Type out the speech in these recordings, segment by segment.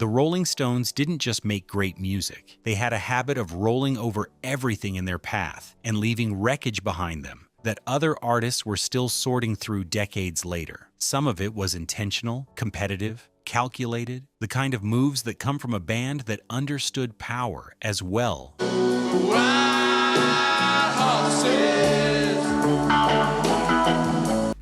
The Rolling Stones didn't just make great music. They had a habit of rolling over everything in their path and leaving wreckage behind them that other artists were still sorting through decades later. Some of it was intentional, competitive, calculated, the kind of moves that come from a band that understood power as well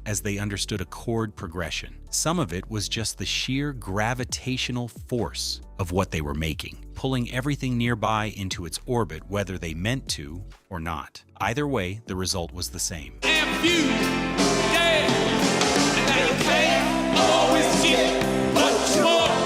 as they understood a chord progression. Some of it was just the sheer gravitational force of what they were making, pulling everything nearby into its orbit whether they meant to or not. Either way, the result was the same.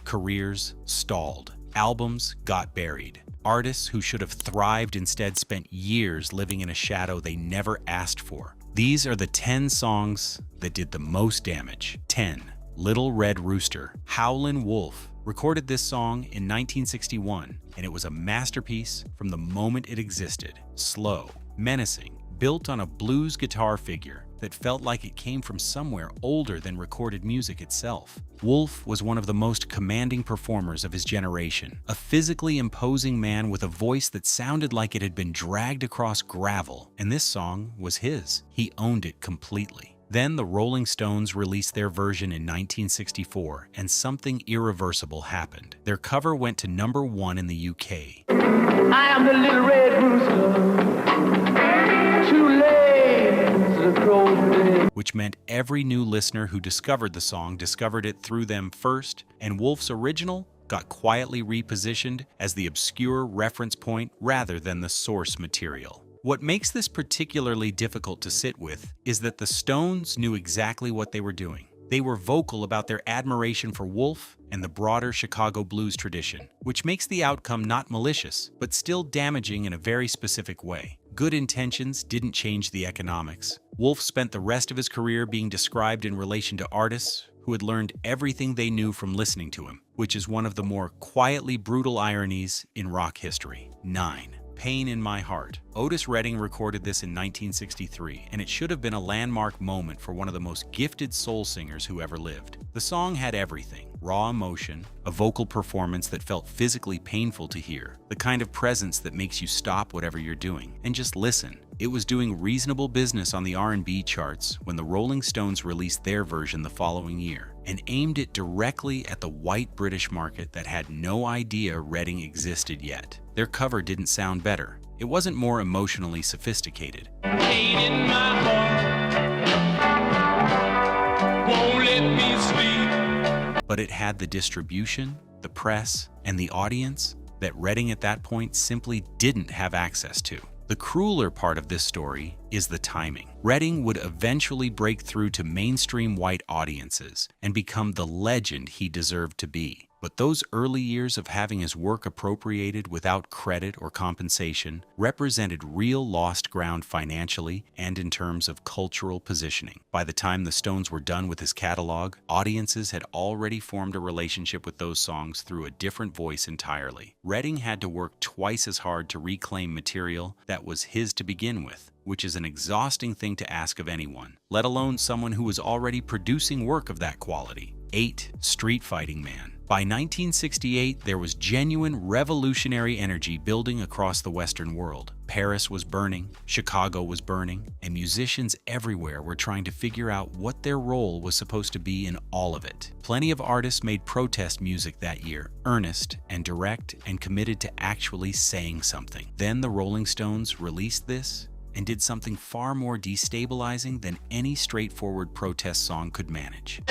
Careers stalled. Albums got buried. Artists who should have thrived instead spent years living in a shadow they never asked for. These are the 10 songs that did the most damage. 10. Little Red Rooster. Howlin' Wolf recorded this song in 1961, and it was a masterpiece from the moment it existed. Slow, menacing, built on a blues guitar figure that felt like it came from somewhere older than recorded music itself. Wolf was one of the most commanding performers of his generation, a physically imposing man with a voice that sounded like it had been dragged across gravel, and this song was his. He owned it completely. Then the Rolling Stones released their version in 1964, and something irreversible happened. Their cover went to #1 in the UK. I am the little red rooster, too late to grow, which meant every new listener who discovered the song discovered it through them first, and Wolf's original got quietly repositioned as the obscure reference point rather than the source material. What makes this particularly difficult to sit with is that the Stones knew exactly what they were doing. They were vocal about their admiration for Wolf and the broader Chicago blues tradition, which makes the outcome not malicious, but still damaging in a very specific way. Good intentions didn't change the economics. Wolf spent the rest of his career being described in relation to artists who had learned everything they knew from listening to him, which is one of the more quietly brutal ironies in rock history. 9. Pain in My Heart. Otis Redding recorded this in 1963, and it should have been a landmark moment for one of the most gifted soul singers who ever lived. The song had everything: raw emotion, a vocal performance that felt physically painful to hear, the kind of presence that makes you stop whatever you're doing and just listen. It was doing reasonable business on the R&B charts when the Rolling Stones released their version the following year and aimed it directly at the white British market that had no idea Redding existed yet. Their cover didn't sound better. It wasn't more emotionally sophisticated. Pain in my heart won't let me sleep. But it had the distribution, the press, and the audience that Redding at that point simply didn't have access to. The crueler part of this story is the timing. Redding would eventually break through to mainstream white audiences and become the legend he deserved to be. But those early years of having his work appropriated without credit or compensation represented real lost ground financially and in terms of cultural positioning. By the time the Stones were done with his catalog, audiences had already formed a relationship with those songs through a different voice entirely. Redding had to work twice as hard to reclaim material that was his to begin with, which is an exhausting thing to ask of anyone, let alone someone who was already producing work of that quality. 8. Street Fighting Man. By 1968, there was genuine revolutionary energy building across the Western world. Paris was burning, Chicago was burning, and musicians everywhere were trying to figure out what their role was supposed to be in all of it. Plenty of artists made protest music that year, earnest and direct and committed to actually saying something. Then the Rolling Stones released this and did something far more destabilizing than any straightforward protest song could manage.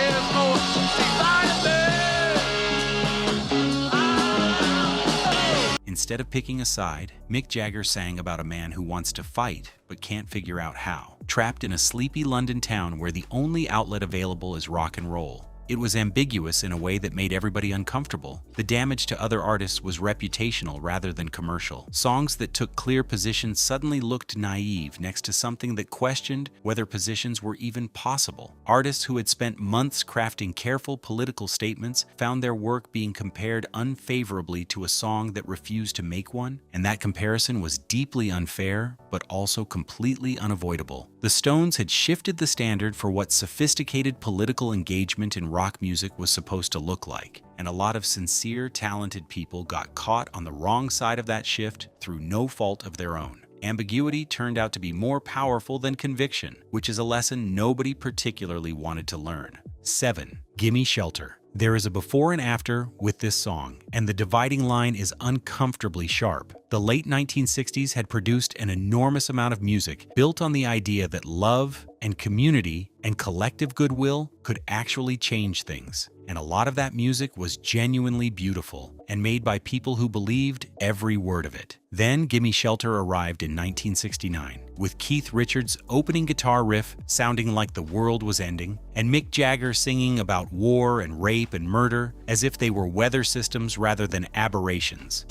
Instead of picking a side, Mick Jagger sang about a man who wants to fight but can't figure out how, trapped in a sleepy London town where the only outlet available is rock and roll. It was ambiguous in a way that made everybody uncomfortable. The damage to other artists was reputational rather than commercial. Songs that took clear positions suddenly looked naive next to something that questioned whether positions were even possible. Artists who had spent months crafting careful political statements found their work being compared unfavorably to a song that refused to make one, and that comparison was deeply unfair, but also completely unavoidable. The Stones had shifted the standard for what sophisticated political engagement in rock music was supposed to look like, and a lot of sincere, talented people got caught on the wrong side of that shift through no fault of their own. Ambiguity turned out to be more powerful than conviction, which is a lesson nobody particularly wanted to learn. 7. Gimme Shelter. There is a before and after with this song, and the dividing line is uncomfortably sharp. The late 1960s had produced an enormous amount of music built on the idea that love and community and collective goodwill could actually change things. And a lot of that music was genuinely beautiful and made by people who believed every word of it. Then Gimme Shelter arrived in 1969, with Keith Richards' opening guitar riff sounding like the world was ending, and Mick Jagger singing about war and rape and murder as if they were weather systems rather than aberrations.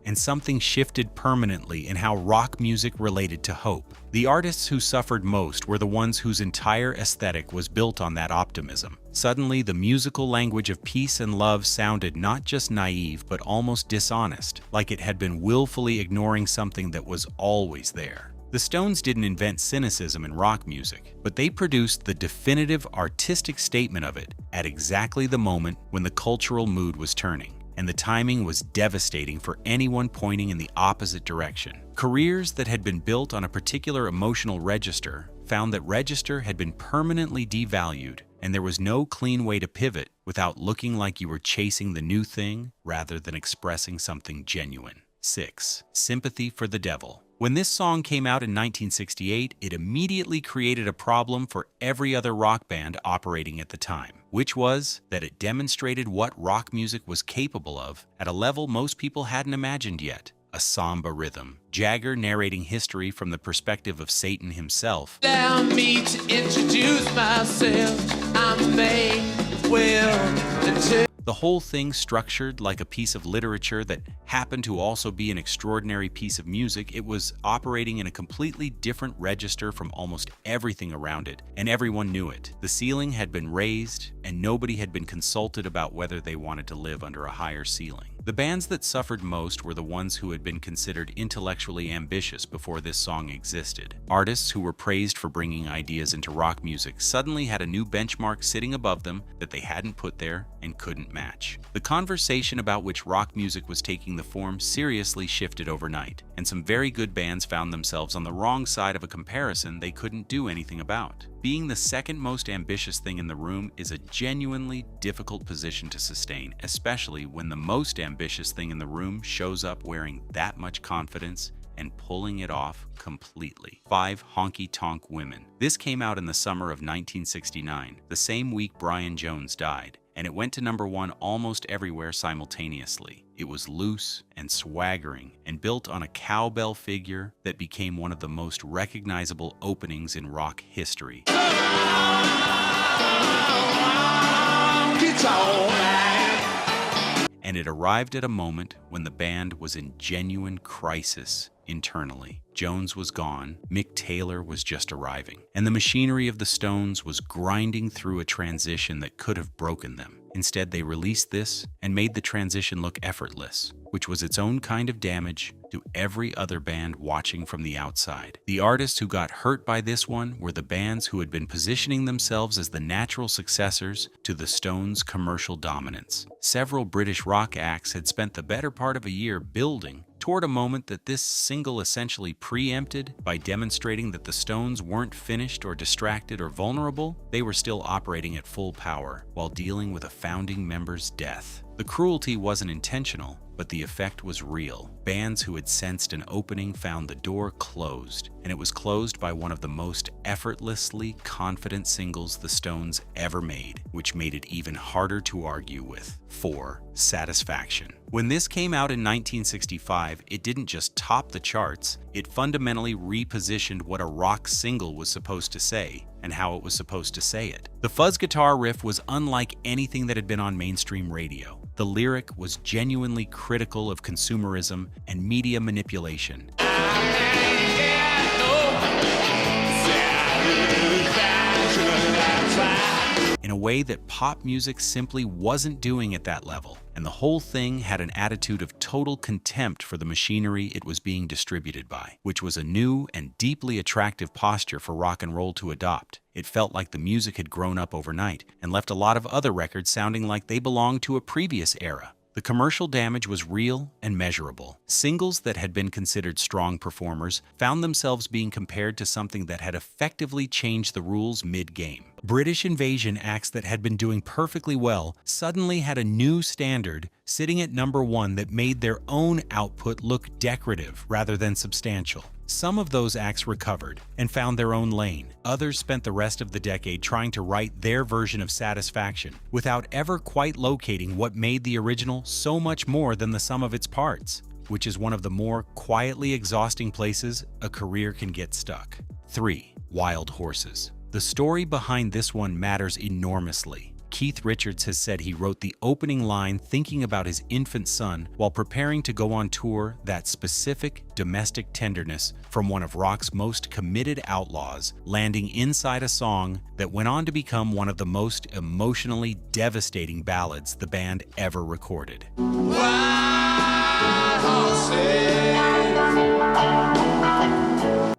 And something shifted permanently in how rock music related to hope. The artists who suffered most were the ones whose entire aesthetic was built on that optimism. Suddenly, the musical language of peace and love sounded not just naive but almost dishonest, like it had been willfully ignoring something that was always there. The Stones didn't invent cynicism in rock music, but they produced the definitive artistic statement of it at exactly the moment when the cultural mood was turning. And the timing was devastating for anyone pointing in the opposite direction. Careers that had been built on a particular emotional register found that register had been permanently devalued, and there was no clean way to pivot without looking like you were chasing the new thing rather than expressing something genuine. 6. Sympathy for the Devil. When this song came out in 1968, it immediately created a problem for every other rock band operating at the time, which was that it demonstrated what rock music was capable of at a level most people hadn't imagined yet: a samba rhythm. Jagger narrating history from the perspective of Satan himself. Allow me to introduce myself. I'm made well. The whole thing structured like a piece of literature that happened to also be an extraordinary piece of music. It was operating in a completely different register from almost everything around it, and everyone knew it. The ceiling had been raised, and nobody had been consulted about whether they wanted to live under a higher ceiling. The bands that suffered most were the ones who had been considered intellectually ambitious before this song existed. Artists who were praised for bringing ideas into rock music suddenly had a new benchmark sitting above them that they hadn't put there and couldn't match. The conversation about which rock music was taking the form seriously shifted overnight, and some very good bands found themselves on the wrong side of a comparison they couldn't do anything about. Being the second most ambitious thing in the room is a genuinely difficult position to sustain, especially when the most ambitious thing in the room shows up wearing that much confidence and pulling it off completely. 5. Honky Tonk Women. This came out in the summer of 1969, the same week Brian Jones died, and it went to #1 almost everywhere simultaneously. It was loose and swaggering and built on a cowbell figure that became one of the most recognizable openings in rock history. And it arrived at a moment when the band was in genuine crisis internally. Jones was gone, Mick Taylor was just arriving, and the machinery of the Stones was grinding through a transition that could have broken them. Instead, they released this and made the transition look effortless, which was its own kind of damage to every other band watching from the outside. The artists who got hurt by this one were the bands who had been positioning themselves as the natural successors to the Stones' commercial dominance. Several British rock acts had spent the better part of a year building toward a moment that this single essentially preempted by demonstrating that the Stones weren't finished or distracted or vulnerable. They were still operating at full power while dealing with a founding member's death. The cruelty wasn't intentional, but the effect was real. Bands who had sensed an opening found the door closed, and it was closed by one of the most effortlessly confident singles the Stones ever made, which made it even harder to argue with. 4. Satisfaction. When this came out in 1965, it didn't just top the charts, it fundamentally repositioned what a rock single was supposed to say and how it was supposed to say it. The fuzz guitar riff was unlike anything that had been on mainstream radio. The lyric was genuinely critical of consumerism and media manipulation. in a way that pop music simply wasn't doing at that level, and the whole thing had an attitude of total contempt for the machinery it was being distributed by, which was a new and deeply attractive posture for rock and roll to adopt. It felt like the music had grown up overnight and left a lot of other records sounding like they belonged to a previous era. The commercial damage was real and measurable. Singles that had been considered strong performers found themselves being compared to something that had effectively changed the rules mid-game. British invasion acts that had been doing perfectly well suddenly had a new standard, sitting at number one, that made their own output look decorative rather than substantial. Some of those acts recovered and found their own lane. Others spent the rest of the decade trying to write their version of satisfaction, without ever quite locating what made the original so much more than the sum of its parts, which is one of the more quietly exhausting places a career can get stuck. 3. Wild Horses. The story behind this one matters enormously. Keith Richards has said he wrote the opening line thinking about his infant son while preparing to go on tour. That specific domestic tenderness from one of rock's most committed outlaws landing inside a song that went on to become one of the most emotionally devastating ballads the band ever recorded. Wild horses.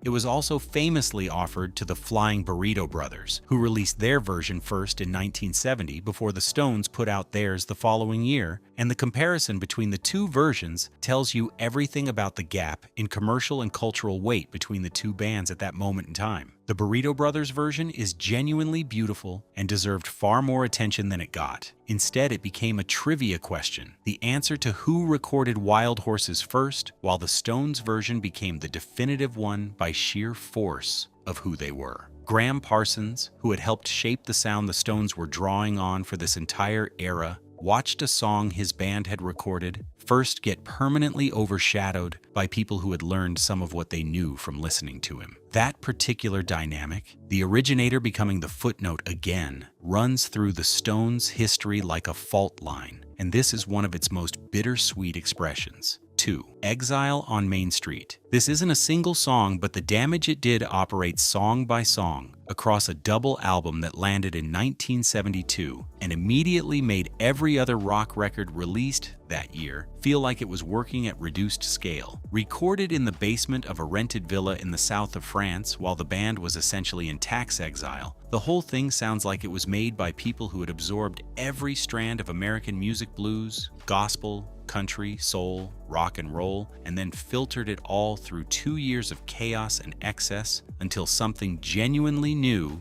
It was also famously offered to the Flying Burrito Brothers, who released their version first in 1970 before the Stones put out theirs the following year, and the comparison between the two versions tells you everything about the gap in commercial and cultural weight between the two bands at that moment in time. The Burrito Brothers version is genuinely beautiful and deserved far more attention than it got. Instead, it became a trivia question, the answer to who recorded Wild Horses first, while the Stones version became the definitive one by sheer force of who they were. Graham Parsons, who had helped shape the sound the Stones were drawing on for this entire era, watched a song his band had recorded first get permanently overshadowed by people who had learned some of what they knew from listening to him. That particular dynamic, the originator becoming the footnote again, runs through the Stones' history like a fault line, and this is one of its most bittersweet expressions. 2. Exile on Main Street. This isn't a single song, but the damage it did operates song by song across a double album that landed in 1972 and immediately made every other rock record released that year feel like it was working at reduced scale. Recorded in the basement of a rented villa in the south of France while the band was essentially in tax exile, the whole thing sounds like it was made by people who had absorbed every strand of American music, blues, gospel, country, soul, rock and roll, and then filtered it all through 2 years of chaos and excess until something genuinely new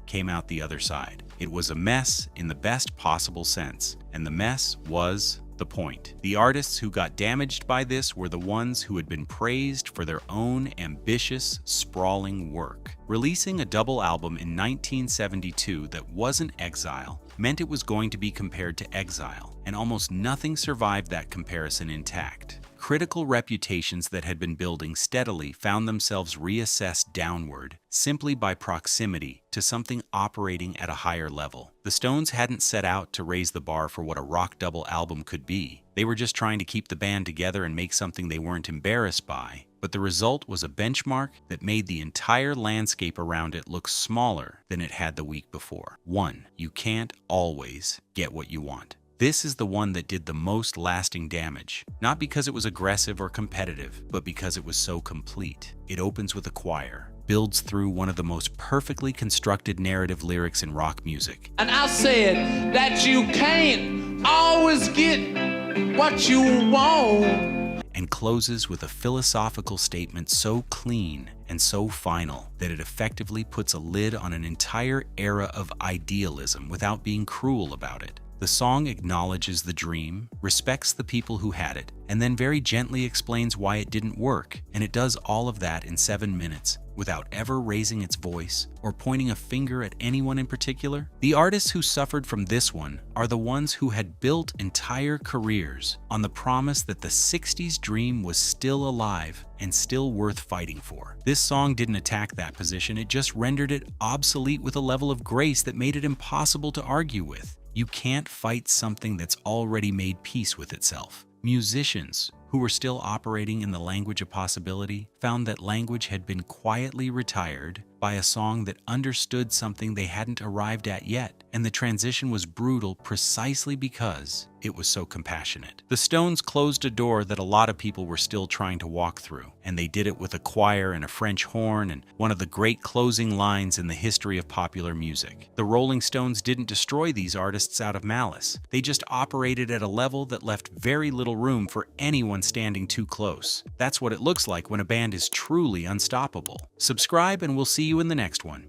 came out the other side. It was a mess in the best possible sense, and the mess was the point. The artists who got damaged by this were the ones who had been praised for their own ambitious, sprawling work. Releasing a double album in 1972 that wasn't Exile meant it was going to be compared to Exile, and almost nothing survived that comparison intact. Critical reputations that had been building steadily found themselves reassessed downward simply by proximity to something operating at a higher level. The Stones hadn't set out to raise the bar for what a rock double album could be. They were just trying to keep the band together and make something they weren't embarrassed by. But the result was a benchmark that made the entire landscape around it look smaller than it had the week before. 1. You can't always get what you want. This is the one that did the most lasting damage, not because it was aggressive or competitive, but because it was so complete. It opens with a choir, builds through one of the most perfectly constructed narrative lyrics in rock music. And I said that you can't always get what you want. And closes with a philosophical statement so clean and so final that it effectively puts a lid on an entire era of idealism without being cruel about it. The song acknowledges the dream, respects the people who had it, and then very gently explains why it didn't work, and it does all of that in 7 minutes without ever raising its voice or pointing a finger at anyone in particular. The artists who suffered from this one are the ones who had built entire careers on the promise that the 60s dream was still alive and still worth fighting for. This song didn't attack that position, it just rendered it obsolete with a level of grace that made it impossible to argue with. You can't fight something that's already made peace with itself. Musicians who were still operating in the language of possibility, found that language had been quietly retired by a song that understood something they hadn't arrived at yet, and the transition was brutal precisely because it was so compassionate. The Stones closed a door that a lot of people were still trying to walk through, and they did it with a choir and a French horn and one of the great closing lines in the history of popular music. The Rolling Stones didn't destroy these artists out of malice. They just operated at a level that left very little room for anyone standing too close. That's what it looks like when a band is truly unstoppable. Subscribe and we'll see you in the next one.